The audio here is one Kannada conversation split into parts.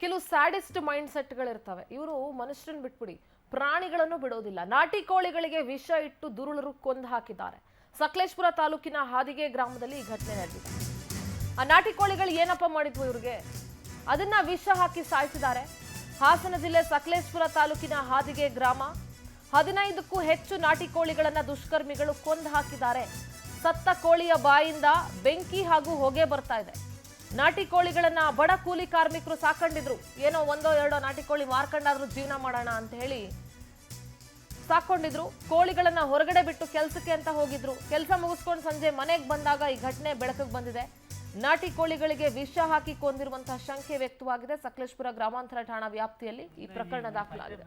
ಕೆಲವು ಸ್ಯಾಡಿಸ್ಟ್ ಮೈಂಡ್ ಸೆಟ್ಗಳಿರ್ತವೆ. ಇವರು ಮನುಷ್ಯರನ್ನು ಬಿಟ್ಬಿಡಿ, ಪ್ರಾಣಿಗಳನ್ನು ಬಿಡೋದಿಲ್ಲ. ನಾಟಿ ಕೋಳಿಗಳಿಗೆ ವಿಷ ಇಟ್ಟು ದುರುಳರು ಕೊಂದು ಹಾಕಿದ್ದಾರೆ. ಸಕಲೇಶಪುರ ತಾಲೂಕಿನ ಹಾದಿಗೆ ಗ್ರಾಮದಲ್ಲಿ ಈ ಘಟನೆ ನಡೆದಿದೆ. ಆ ನಾಟಿ ಕೋಳಿಗಳು ಏನಪ್ಪ ಮಾಡಿದ್ವು ಇವ್ರಿಗೆ, ಅದನ್ನ ವಿಷ ಹಾಕಿ ಸಾಯಿಸಿದ್ದಾರೆ. ಹಾಸನ ಜಿಲ್ಲೆ ಸಕಲೇಶಪುರ ತಾಲೂಕಿನ ಹಾದಿಗೆ ಗ್ರಾಮ, 15ಕ್ಕೂ ಹೆಚ್ಚು ನಾಟಿ ಕೋಳಿಗಳನ್ನ ದುಷ್ಕರ್ಮಿಗಳು ಕೊಂದು ಹಾಕಿದ್ದಾರೆ. ಸತ್ತ ಕೋಳಿಯ ಬಾಯಿಂದ ಬೆಂಕಿ ಹಾಗೂ ಹೊಗೆ ಬರ್ತಾ ಇದೆ. ನಾಟಿ ಕೋಳಿಗಳನ್ನ ಬಡ ಕೂಲಿ ಕಾರ್ಮಿಕರು ಸಾಕೊಂಡಿದ್ರು. ಏನೋ ಒಂದೋ ಎರಡೋ ನಾಟಿ ಕೋಳಿ ಮಾರ್ಕೊಂಡಾದ್ರೂ ಜೀವನ ಮಾಡೋಣ ಅಂತ ಹೇಳಿ ಸಾಕೊಂಡಿದ್ರು. ಕೋಳಿಗಳನ್ನ ಹೊರಗಡೆ ಬಿಟ್ಟು ಕೆಲಸಕ್ಕೆ ಅಂತ ಹೋಗಿದ್ರು. ಕೆಲಸ ಮುಗಿಸ್ಕೊಂಡು ಸಂಜೆ ಮನೆಗೆ ಬಂದಾಗ ಈ ಘಟನೆ ಬೆಳಕಿಗೆ ಬಂದಿದೆ. ನಾಟಿ ಕೋಳಿಗಳಿಗೆ ವಿಷ ಹಾಕಿ ಕೊಂದಿರುವಂತಹ ಶಂಕೆ ವ್ಯಕ್ತವಾಗಿದೆ. ಸಕಲೇಶಪುರ ಗ್ರಾಮಾಂತರ ಠಾಣಾ ವ್ಯಾಪ್ತಿಯಲ್ಲಿ ಈ ಪ್ರಕರಣ ದಾಖಲಾಗಿದೆ.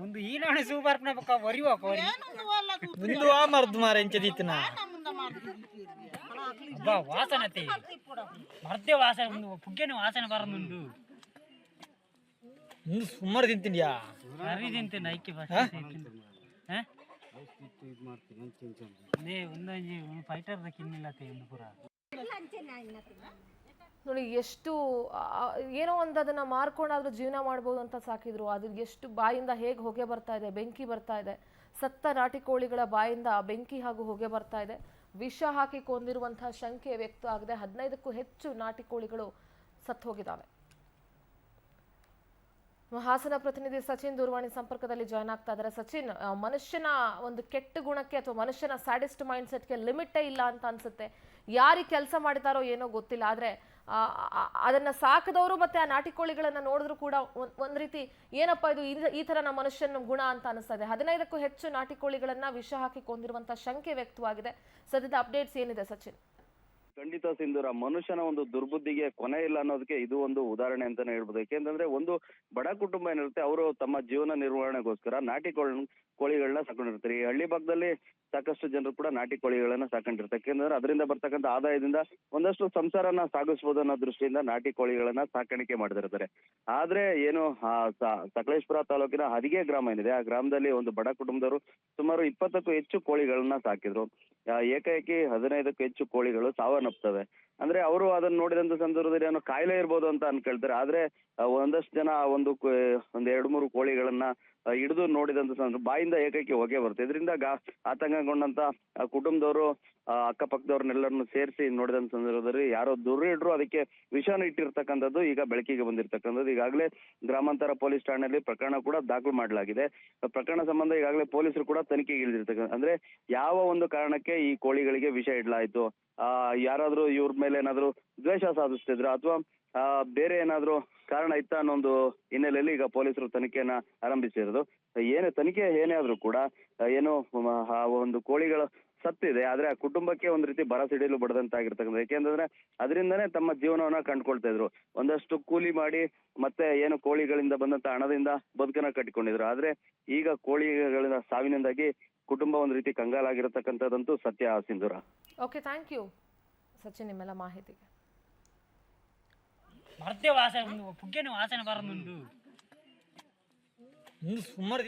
ముందు ఈనాడు సూపర్ వరి ముందు ఆ మర్దు మారించదీతున్నా అబ్బా వాసన మర్దే వాసన ముందు పుగ్గని వాసన బరందుండు ముందు సుమారు తింటుండ్యా కర్రీ తింటుండ ఐక్య ఉందని ಫೈಟರ್ ಕಿನ್ನಿಲ್ಲ ಪೂರ ನೋಡಿ, ಎಷ್ಟು ಏನೋ ಒಂದು ಅದನ್ನ ಮಾರ್ಕೊಂಡಾದ್ರೂ ಜೀವನ ಮಾಡ್ಬೋದು ಅಂತ ಸಾಕಿದ್ರು. ಅದು ಎಷ್ಟು ಬಾಯಿಂದ ಹೇಗೆ ಹೊಗೆ ಬರ್ತಾ ಇದೆ, ಬೆಂಕಿ ಬರ್ತಾ ಇದೆ. ಸತ್ತ ನಾಟಿ ಕೋಳಿಗಳ ಬಾಯಿಂದ ಬೆಂಕಿ ಹಾಗೂ ಹೊಗೆ ಬರ್ತಾ ಇದೆ. ವಿಷ ಹಾಕಿ ಕೊಂದಿರುವಂತಹ ಶಂಕೆ ವ್ಯಕ್ತ ಆಗಿದೆ. 15ಕ್ಕೂ ಹೆಚ್ಚು ನಾಟಿ ಕೋಳಿಗಳು ಸತ್ತು ಹೋಗಿದ್ದಾವೆ. ಹಾಸನ ಪ್ರತಿನಿಧಿ ಸಚಿನ್ ದೂರವಾಣಿ ಸಂಪರ್ಕದಲ್ಲಿ ಜಾಯ್ನ್ ಆಗ್ತಾ ಇದ್ದಾರೆ. ಸಚಿನ್, ಮನುಷ್ಯನ ಒಂದು ಕೆಟ್ಟ ಗುಣಕ್ಕೆ ಅಥವಾ ಮನುಷ್ಯನ ಸ್ಯಾಡಿಸ್ಟ್ ಮೈಂಡ್ ಸೆಟ್ಗೆ ಲಿಮಿಟೇ ಇಲ್ಲ ಅಂತ ಅನ್ಸುತ್ತೆ. ಯಾರಿಗೆ ಕೆಲಸ ಮಾಡಿದಾರೋ ಏನೋ ಗೊತ್ತಿಲ್ಲ, ಆದ್ರೆ ಅದನ್ನ ಸಾಕದವರು ಮತ್ತೆ ಆ ನಾಟಿ ಕೋಳಿಗಳನ್ನ ನೋಡಿದ್ರು ಕೂಡ ಒಂದ್ ರೀತಿ ಏನಪ್ಪಾ ಇದು ಈ ತರ ನಮ್ಮ ಮನುಷ್ಯನ ಗುಣ ಅಂತ ಅನಿಸ್ತಾ ಇದೆ. 15ಕ್ಕೂ ಹೆಚ್ಚು ನಾಟಿ ಕೋಳಿಗಳನ್ನ ವಿಷ ಹಾಕಿ ಕೊಂದಿರುವಂತಹ ಶಂಕೆ ವ್ಯಕ್ತವಾಗಿದೆ. ಸದ್ಯದ ಅಪ್ಡೇಟ್ಸ್ ಏನಿದೆ ಸಚಿನ್? ಖಂಡಿತ ಸಿಂಧೂರ, ಮನುಷ್ಯನ ಒಂದು ದುರ್ಬುದ್ಧಿಗೆ ಕೊನೆ ಇಲ್ಲ ಅನ್ನೋದಕ್ಕೆ ಇದು ಒಂದು ಉದಾಹರಣೆ ಅಂತಾನೆ ಹೇಳ್ಬೋದು. ಯಾಕೆಂತಂದ್ರೆ ಒಂದು ಬಡ ಕುಟುಂಬ ಏನಿರುತ್ತೆ, ಅವರು ತಮ್ಮ ಜೀವನ ನಿರ್ವಹಣೆಗೋಸ್ಕರ ನಾಟಿ ಕೋಳಿಗಳನ್ನ ಸಾಕೊಂಡಿರ್ತಾರೆ. ಈ ಹಳ್ಳಿ ಭಾಗದಲ್ಲಿ ಸಾಕಷ್ಟು ಜನರು ಕೂಡ ನಾಟಿ ಕೋಳಿಗಳನ್ನ ಸಾಕೊಂಡಿರ್ತಾರೆ. ಯಾಕೆಂದ್ರೆ ಅದರಿಂದ ಬರ್ತಕ್ಕಂಥ ಆದಾಯದಿಂದ ಒಂದಷ್ಟು ಸಂಸಾರನ ಸಾಗಿಸಬಹುದು ಅನ್ನೋ ದೃಷ್ಟಿಯಿಂದ ನಾಟಿ ಕೋಳಿಗಳನ್ನ ಸಾಕಾಣಿಕೆ ಮಾಡ್ತಿರ್ತಾರೆ. ಆದ್ರೆ ಏನು ಸಕಲೇಶಪುರ ತಾಲೂಕಿನ ಹದಿಗೆ ಗ್ರಾಮ ಏನಿದೆ, ಆ ಗ್ರಾಮದಲ್ಲಿ ಒಂದು ಬಡ ಕುಟುಂಬದವರು ಸುಮಾರು 20ಕ್ಕೂ ಹೆಚ್ಚು ಕೋಳಿಗಳನ್ನ ಸಾಕಿದ್ರು. ಏಕಾಏಕಿ 15ಕ್ಕೂ ಹೆಚ್ಚು ಕೋಳಿಗಳು ಸಾವನ್ನಪ್ತವೆ. ಅಂದ್ರೆ ಅವರು ಅದನ್ನ ನೋಡಿದಂತ ಸಂದರ್ಭದಲ್ಲಿ ಏನೋ ಕಾಯಿಲೆ ಇರ್ಬೋದು ಅಂತ ಅನ್ಕೊಳ್ತಾರೆ. ಆದ್ರೆ ಒಂದಷ್ಟು ಜನ ಒಂದ್ 2-3 ಕೋಳಿಗಳನ್ನ ಹಿಡಿದು ನೋಡಿದಂತ ಸಂದರ್ಭ ಬಾಯಿಂದ ಏಕೈಕಿ ಹೊಗೆ ಬರುತ್ತೆ. ಇದರಿಂದ ಆತಂಕಗೊಂಡಂತ ಕುಟುಂಬದವರು ಅಕ್ಕಪಕ್ಕದವ್ರನ್ನೆಲ್ಲರನ್ನು ಸೇರಿಸಿ ನೋಡಿದಂತ ಸಂದರ್ಭದಲ್ಲಿ ಯಾರೋ ದುರ್ಹಿಡ್ರು ಅದಕ್ಕೆ ವಿಷಾನ ಇಟ್ಟಿರ್ತಕ್ಕಂಥದ್ದು ಈಗ ಬೆಳಕಿಗೆ ಬಂದಿರ್ತಕ್ಕಂಥದ್ದು. ಈಗಾಗಲೇ ಗ್ರಾಮಾಂತರ ಪೊಲೀಸ್ ಠಾಣೆಯಲ್ಲಿ ಪ್ರಕರಣ ಕೂಡ ದಾಖಲು ಮಾಡಲಾಗಿದೆ. ಪ್ರಕರಣ ಸಂಬಂಧ ಈಗಾಗಲೇ ಪೊಲೀಸರು ಕೂಡ ತನಿಖೆಗೆ ಇಳಿದಿರ್ತಕ್ಕಂಥ, ಅಂದ್ರೆ ಯಾವ ಒಂದು ಕಾರಣಕ್ಕೆ ಈ ಕೋಳಿಗಳಿಗೆ ವಿಷ ಇಡ್ಲಾಯ್ತು, ಯಾರಾದ್ರೂ ಇವ್ರ ಮೇಲೆ ಏನಾದ್ರು ದ್ವೇಷ ಸಾಧಿಸ್ತಿದ್ರ ಅಥವಾ ಬೇರೆ ಏನಾದ್ರು ಕಾರಣ ಇತ್ತ ಅನ್ನೋ ಒಂದು ಹಿನ್ನೆಲೆಯಲ್ಲಿ ಈಗ ಪೊಲೀಸರು ತನಿಖೆಯನ್ನ ಆರಂಭಿಸಿರೋದು. ತನಿಖೆ ಏನೇ ಆದ್ರೂ ಕೂಡ ಏನು ಒಂದು ಕೋಳಿಗಳ ಸತ್ತಿದೆ, ಆದ್ರೆ ಆ ಕುಟುಂಬಕ್ಕೆ ಒಂದ್ ರೀತಿ ಬರ ಸಿಡಿಲು ಬಡದಂತಾಗಿರ್ತಕ್ಕಂಥ. ಯಾಕೆಂತಂದ್ರೆ ಅದರಿಂದನೇ ತಮ್ಮ ಜೀವನವನ್ನ ಕಂಡುಕೊಳ್ತಾ ಇದ್ರು. ಒಂದಷ್ಟು ಕೂಲಿ ಮಾಡಿ ಮತ್ತೆ ಏನು ಕೋಳಿಗಳಿಂದ ಬಂದಂತ ಹಣದಿಂದ ಬದುಕನ್ನ ಕಟ್ಟಿಕೊಂಡಿದ್ರು. ಆದ್ರೆ ಈಗ ಕೋಳಿಗಳ ಸಾವಿನಿಂದಾಗಿ ಕುಟುಂಬ ಒಂದ್ ರೀತಿ ಕಂಗಾಲಾಗಿರತಕ್ಕಂಥದ್ದಂತೂ ಸತ್ಯ ಸಿಂಧೂರ. ಓಕೆ, ಥ್ಯಾಂಕ್ ಯು ಸಚಿನ್ ನಿಮ್ಮೆಲ್ಲ ಮಾಹಿತಿಗೆ. ಮರ್ದೆ ವಾಸನೆ ಪುಗ್ಗೆನ ವಾಸನೆ ಬರಂದುಂಡು ಸುಮಾರು